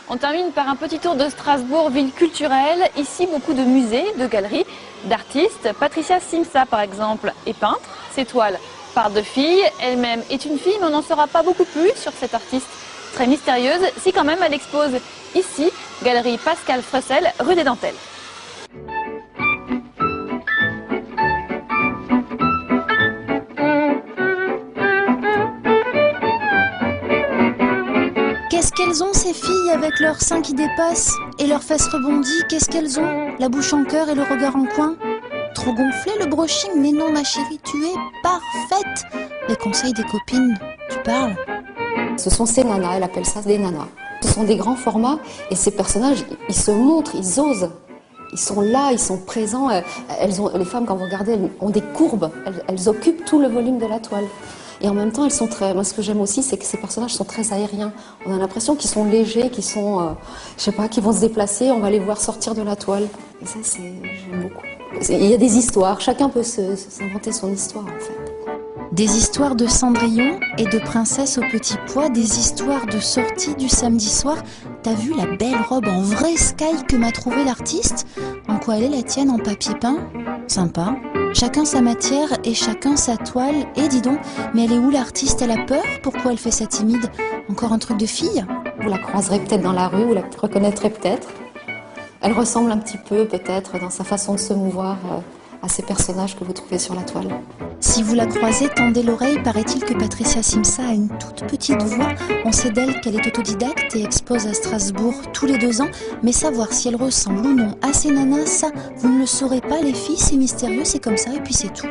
On termine par un petit tour de Strasbourg, ville culturelle. Ici, beaucoup de musées, de galeries, d'artistes. Patricia Simsa, par exemple, est peintre. Ses toiles parlent de filles. Elle-même est une fille, mais on n'en saura pas beaucoup plus sur cette artiste très mystérieuse. Si quand même, elle expose ici, galerie Pascal Frussel, rue des Dentelles. Qu'est-ce qu'elles ont ces filles avec leurs seins qui dépassent et leurs fesses rebondies? Qu'est-ce qu'elles ont? La bouche en cœur et le regard en coin? Trop gonflé le brushing? Mais non ma chérie, tu es parfaite. Les conseils des copines, tu parles? Ce sont ces nanas, elle appelle ça des nanas. Ce sont des grands formats et ces personnages, ils se montrent, ils osent. Ils sont là, ils sont présents. Les femmes, quand vous regardez, elles ont des courbes. Elles occupent tout le volume de la toile. Et en même temps, elles sont très. Moi, ce que j'aime aussi, c'est que ces personnages sont très aériens. On a l'impression qu'ils sont légers, qu'ils sont, je sais pas, qu'ils vont se déplacer. On va les voir sortir de la toile. Et ça, j'aime beaucoup. Il y a des histoires. Chacun peut s'inventer son histoire, en fait. Des histoires de Cendrillon et de princesse au petit pois, des histoires de sortie du samedi soir. T'as vu la belle robe en vrai sky que m'a trouvée l'artiste? En quoi elle est la tienne, en papier peint? Sympa. Chacun sa matière et chacun sa toile. Et dis donc, mais elle est où l'artiste? Elle a peur? Pourquoi elle fait ça timide? Encore un truc de fille? Vous la croiserez peut-être dans la rue, vous la reconnaîtrez peut-être. Elle ressemble un petit peu, peut-être, dans sa façon de se mouvoir, à ces personnages que vous trouvez sur la toile. Si vous la croisez, tendez l'oreille. Paraît-il que Patricia Simsa a une toute petite voix. On sait d'elle qu'elle est autodidacte et expose à Strasbourg tous les 2 ans. Mais savoir si elle ressemble ou non à ces nanas, ça, vous ne le saurez pas les filles, c'est mystérieux, c'est comme ça et puis c'est tout.